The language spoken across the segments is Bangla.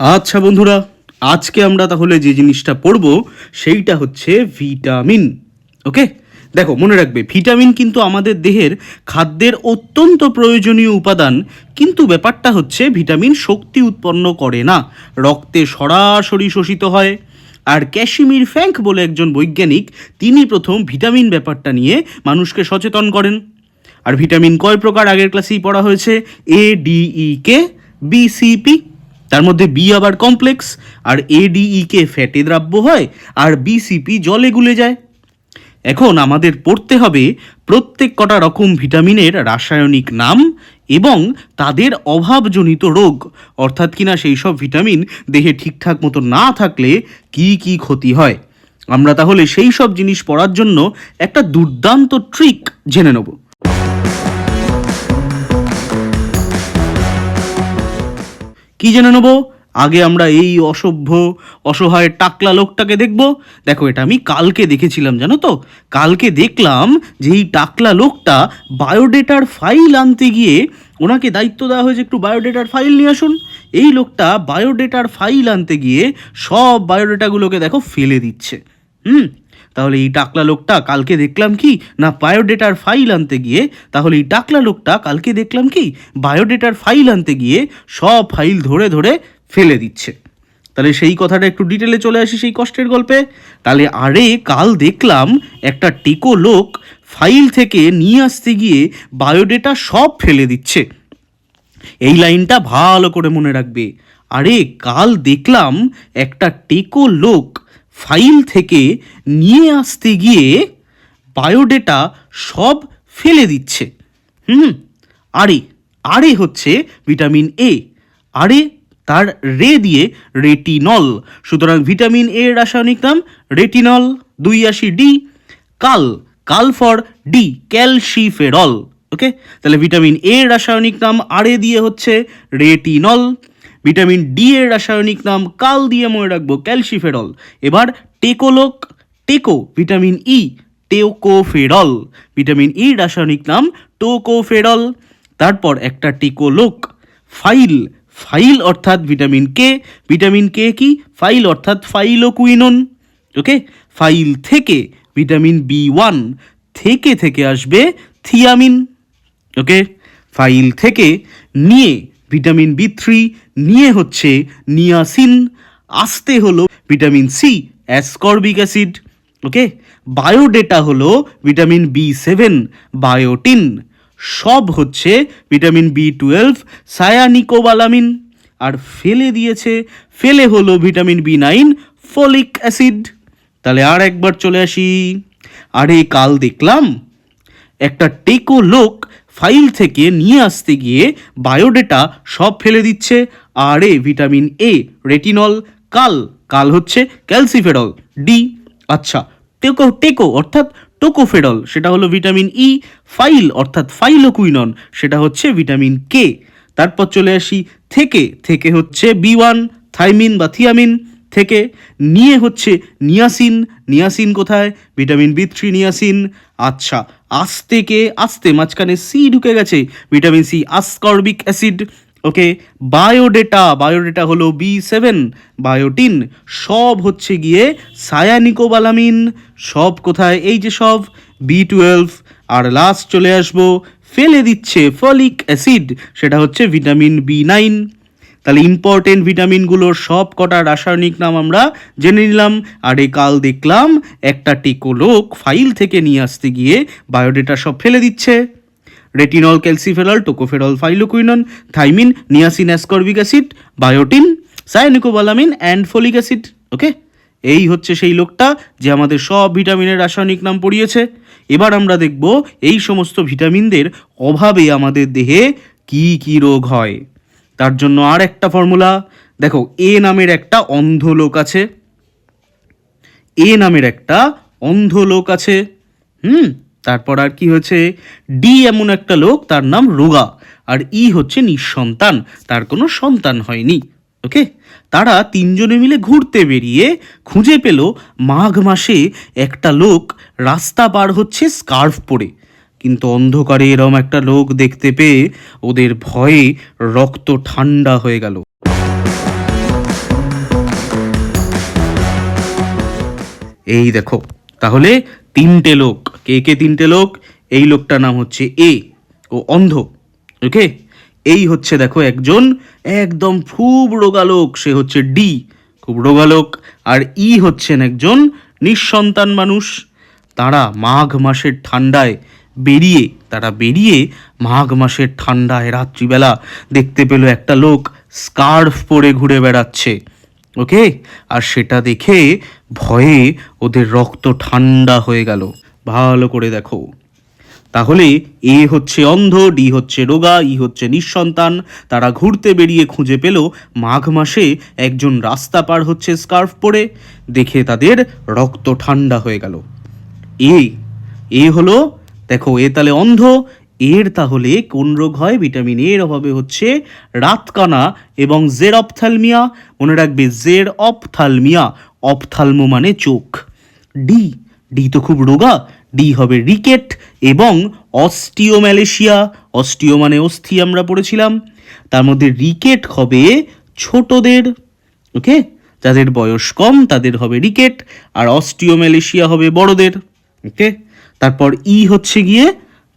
আচ্ছা বন্ধুরা, আজকে আমরা তাহলে যে জিনিসটা পড়ব সেইটা হচ্ছে ভিটামিন। ওকে, দেখো মনে রাখবে ভিটামিন কিন্তু আমাদের দেহের খাদ্যের অত্যন্ত প্রয়োজনীয় উপাদান, কিন্তু ব্যাপারটা হচ্ছে ভিটামিন শক্তি উৎপন্ন করে না, রক্তে সরাসরি শোষিত হয়। আর ক্যাশিমির ফ্যাঙ্ক বলে একজন বৈজ্ঞানিক, তিনি প্রথম ভিটামিন ব্যাপারটা নিয়ে মানুষকে সচেতন করেন। আর ভিটামিন কয় প্রকার আগের ক্লাসেই পড়া হয়েছে, ADEK, BCP। তার মধ্যে বি আবার কমপ্লেক্স, আর ADEK ফ্যাটে দ্রাব্য হয়, আর BCP জলে গুলে যায়। এখন আমাদের পড়তে হবে প্রত্যেক কটা রকম ভিটামিনের রাসায়নিক নাম এবং তাদের অভাবজনিত রোগ, অর্থাৎ কিনা সেই সব ভিটামিন দেহে ঠিকঠাক মতো না থাকলে কি কি ক্ষতি হয়। আমরা তাহলে সেই সব জিনিস পড়ার জন্য একটা দুর্দান্ত ট্রিক জেনে নেব। কি জেনে নেব? আগে আমরা এই অসভ্য অসহায় টাকলা লোকটাকে দেখব। দেখো, এটা আমি কালকে দেখেছিলাম, জানো তো। কালকে দেখলাম যে এই টাকলা লোকটা বায়োডেটার ফাইল আনতে গিয়ে ওনাকে দায়িত্ব দেওয়া হয়েছে একটু বায়োডেটার ফাইল নিয়ে আসুন। এই লোকটা বায়োডেটার ফাইল আনতে গিয়ে সব বায়োডেটাগুলোকে দেখো ফেলে দিচ্ছে। তাহলে এই টাকলা লোকটা কালকে দেখলাম কি না, বায়োডেটার ফাইল আনতে গিয়ে, তাহলে এই টাকলা লোকটা কালকে দেখলাম কি বায়োডেটার ফাইল আনতে গিয়ে সব ফাইল ধরে ধরে ফেলে দিচ্ছে। তাহলে সেই কথাটা একটু ডিটেলে চলে আসি সেই কষ্টের গল্পে। তাহলে কাল দেখলাম একটা টেকো লোক ফাইল থেকে নিয়ে আসতে গিয়ে বায়োডেটা সব ফেলে দিচ্ছে। এই লাইনটা ভালো করে মনে রাখবে। কাল দেখলাম একটা টেকো লোক ফাইল থেকে নিয়ে আসতে গিয়ে বায়োডেটা সব ফেলে দিচ্ছে। হচ্ছে ভিটামিন এ। তার রে দিয়ে রেটিনল। সুতরাং ভিটামিন এ এর রাসায়নিক নাম রেটিনল। 2 আসি ডি, কাল ফর ডি, ক্যালসিফেরল। ওকে, তাহলে ভিটামিন এ এর রাসায়নিক নাম আরে দিয়ে হচ্ছে রেটিনল। ভিটামিন ডি এর রাসায়নিক নাম কাল দিয়ে মনে রাখবো ক্যালসিফেরল। এবার টেকো vitamin E, tocopherol. Vitamin E রাসায়নিক নাম টোকোফেরল। তারপর একটা টেকোলোক ফাইল অর্থাৎ ভিটামিন কে কি ফাইল অর্থাৎ ফাইলোকুইনন। ওকে, ফাইল থেকে ভিটামিন B1 থেকে আসবে থিয়ামিন। ওকে, ফাইল থেকে নিয়ে ভিটামিন B3 নিয়ে হচ্ছে নিয়াসিন, আসতে হলো ভিটামিন সি, অ্যাসকর্বিক অ্যাসিড। ওকে, বায়োডেটা হলো ভিটামিন B7, বায়োটিন। সব হচ্ছে ভিটামিন B12, সায়ানিকোবালামিন। আর ফেলে হলো ভিটামিন B9, ফলিক অ্যাসিড। তাহলে আর একবার চলে আসি। কাল দেখলাম একটা টেকো লোক ফাইল থেকে নিয়ে আসতে গিয়ে বায়োডেটা সব ফেলে দিচ্ছে। ভিটামিন এ রেটিনল, কাল হচ্ছে ক্যালসিফেরল, ডি। আচ্ছা, টেকো অর্থাৎ টোকোফেরল, সেটা হলো ভিটামিন ই। ফাইল অর্থাৎ ফাইলোকুইনন, সেটা হচ্ছে ভিটামিন কে। তারপর চলে আসি থেকে হচ্ছে B1, থাইমিন বা থিয়ামিন। থেকে নিয়ে হচ্ছে নিয়াসিন কোথায়? Vitamin B3 niacin. আচ্ছা, আস্তে মাঝখানে সি ঢুকে গেছে, ভিটামিন সি, আসকর্বিক অ্যাসিড। ওকে, বায়োডেটা হলো B7, বায়োটিন। সব হচ্ছে গিয়ে সায়ানিকোবালামিন। সব কোথায়? এই যে সব B12। আর লাস্ট চলে আসবো, ফেলে দিচ্ছে ফলিক অ্যাসিড, সেটা হচ্ছে ভিটামিন B9। তাহলে ইম্পর্টেন্ট ভিটামিনগুলোর সব কটা রাসায়নিক নাম আমরা জেনে নিলাম। কাল দেখলাম একটা টেকো লোক ফাইল থেকে নিয়ে আসতে গিয়ে বায়োডেটা সব ফেলে দিচ্ছে। Retinol, calciferol, tocopherol, phylloquinone, thiamine, niacin, ascorbic acid, biotin, cyanocobalamin and folic acid. Okay, এই হচ্ছে সেই লোকটা যে আমাদের সব ভিটামিনের রাসায়নিক নাম পড়িয়েছে। এবার আমরা দেখব এই সমস্ত ভিটামিনদের অভাবে আমাদের দেহে কি কি রোগ হয়। তার জন্য আর একটা ফর্মুলা দেখো, এ নামের একটা অন্ধ লোক আছে। তারপর আর কি হয়েছে? ডি এমন একটা লোক, তার নাম রোগা। আর ই হচ্ছে নিঃসন্তান, তার কোনো সন্তান হয়নি। ওকে, তারা তিনজনে মিলে ঘুরতে বেরিয়ে খুঁজে পেল মাঘ মাসে একটা লোক রাস্তা পার হচ্ছে স্কার্ফ পরে। কিন্তু অন্ধকারে এরম একটা লোক দেখতে পেয়ে ওদের ভয়ে রক্ত ঠান্ডা হয়ে গেল। এই দেখো, তাহলে তিনটে লোক, কে কে তিনটে লোক? এই লোকটার নাম হচ্ছে এ, ও অন্ধ। ওকে, এই হচ্ছে দেখো একজন একদম খুব রোগা লোক, সে হচ্ছে ডি, খুব রোগা লোক। আর ই হচ্ছেন একজন নিঃসন্তান মানুষ। তারা মাঘ মাসের ঠান্ডায় বেরিয়ে মাঘ মাসের ঠান্ডায় রাত্রিবেলা দেখতে পেল একটা লোক স্কার্ফ পরে ঘুরে বেড়াচ্ছে। ওকে, আর সেটা দেখে ভয়ে ওদের রক্ত ঠান্ডা হয়ে গেল। ভালো করে দেখো, তাহলে এ হচ্ছে অন্ধ, ডি হচ্ছে রোগা, ই হচ্ছে নিঃসন্তান। তারা ঘুরতে বেরিয়ে খুঁজে পেল মাঘ মাসে একজন রাস্তা পার হচ্ছে স্কার্ফ পরে, দেখে তাদের রক্ত ঠান্ডা হয়ে গেল। এ হলো, দেখো এ তাহলে অন্ধ, এর তাহলে কোন রোগ হয়? ভিটামিন এর অভাবে হচ্ছে রাতকানা এবং জের অপথ্যালমিয়া। মনে রাখবে, জের অপথ্যালমিয়া, অপথ্যালমো মানে চোখ। ডি তো খুব রোগা, ডি হবে রিকেট এবং অস্টিওম্যালেশিয়া। অস্টিও মানে অস্থি, আমরা পড়েছিলাম। তার মধ্যে রিকেট হবে ছোটদের। ওকে, যাদের বয়স কম তাদের হবে রিকেট, আর অস্টিওম্যালেশিয়া হবে বড়দের। ওকে, তারপর ই হচ্ছে গিয়ে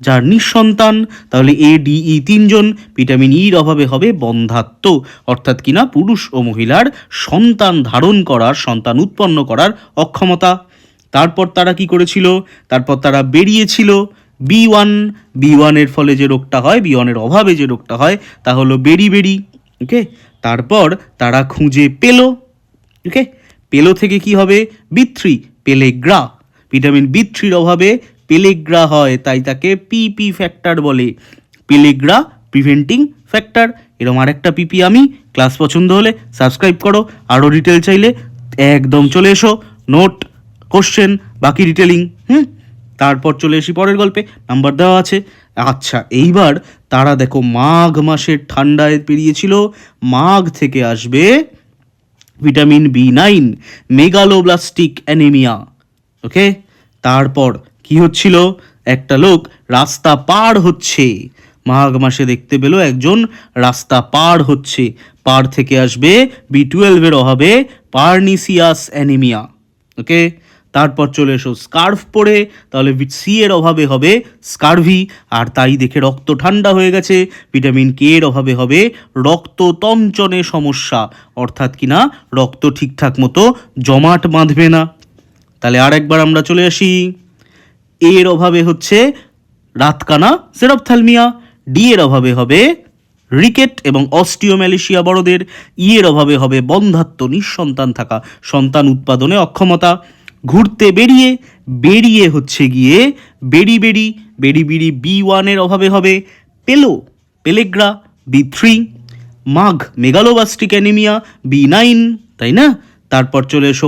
যার নিঃসন্তান, তাহলে এ ডি ই তিনজন। ভিটামিন ইর অভাবে হবে বন্ধ্যাত্ব, অর্থাৎ কিনা পুরুষ ও মহিলার সন্তান ধারণ করার, সন্তান উৎপন্ন করার অক্ষমতা। তারপর তারা কি করেছিল? তারপর তারা বেরিয়েছিল বি ওয়ানের ফলে যে রোগটা হয়, বি ওয়ানের অভাবে যে রোগটা হয় তা হলো বেরি। ওকে, তারপর তারা খুঁজে পেল। ওকে, পেলো থেকে কি হবে? বি3, পেলেগ্রা। ভিটামিন বি3-র অভাবে পেলেগ্রা হয়, তাই তাকে পিপি ফ্যাক্টর বলে, পেলেগ্রা প্রিভেন্টিং ফ্যাক্টর। এরকম আরেকটা পিপি আমি। ক্লাস পছন্দ হলে সাবস্ক্রাইব করো, আরও ডিটেল চাইলে একদম চলে এসো, নোট, কোশ্চেন, বাকি ডিটেলিং। তারপর চলে আসি পরের গল্পে, নাম্বার দেওয়া আছে। আচ্ছা, এইবার তারা দেখো মাঘ মাসের ঠান্ডায় পেরিয়েছিল, মাঘ থেকে আসবে ভিটামিন বি9, মেগালোব্লাস্টিক অ্যানিমিয়া। ওকে, তারপর কি হচ্ছিল? একটা লোক রাস্তা পার হচ্ছে, মাঘ মাসে দেখতে পেল একজন রাস্তা পার হচ্ছে, পার থেকে আসবে বি12-এর অভাবে পার্নিসিয়াস অ্যানিমিয়া। ওকে, তারপর চলে এসো স্কার্ফ পরে, তাহলে সি এর অভাবে হবে স্কার্ভি, আর তাই দেখে রক্ত ঠান্ডা হয়ে গেছে। ভিটামিন কে এর অভাবে হবে রক্ততঞ্চনে সমস্যা, অর্থাৎ কিনা রক্ত ঠিকঠাক মতো জমাট বাঁধবে না। তাহলে আর একবার আমরা চলে আসি, এর অভাবে হচ্ছে রাতকানা, সেরপথ্যালমিয়া। ডি এর অভাবে হবে রিকেট এবং অস্টিওম্যালেশিয়া বড়দের। ই এর অভাবে হবে বন্ধ্যাত্ব, নিঃসন্তান থাকা, সন্তান উৎপাদনে অক্ষমতা। ঘুরতে বেরিয়ে হচ্ছে গিয়ে বেরি বি1-এর অভাবে হবে পেলেগ্রা, বি3। মাঘ, মেগালোবাস্টিক অ্যানিমিয়া, বি9, তাই না? তারপর চলে এসো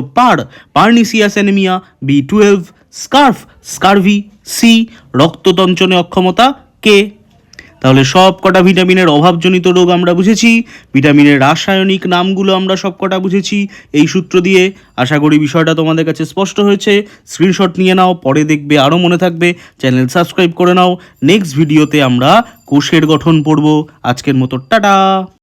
পার্নিসিয়াস অ্যানিমিয়া, বি12। Scurvy, C. রক্ততঞ্চনে অক্ষমতা, কে। তাহলে সব কটা ভিটামিনের অভাবজনিত রোগ আমরা বুঝেছি, ভিটামিনের রাসায়নিক নামগুলো আমরা সব কটা বুঝেছি এই সূত্র দিয়ে। আশা করি বিষয়টা তোমাদের কাছে স্পষ্ট হয়েছে। স্ক্রিনশট নিয়ে নাও, পরে দেখবে আরও মনে থাকবে। চ্যানেল সাবস্ক্রাইব করে নাও। নেক্সট ভিডিওতে আমরা কোষের গঠন পড়ব। আজকের মতো টাটা।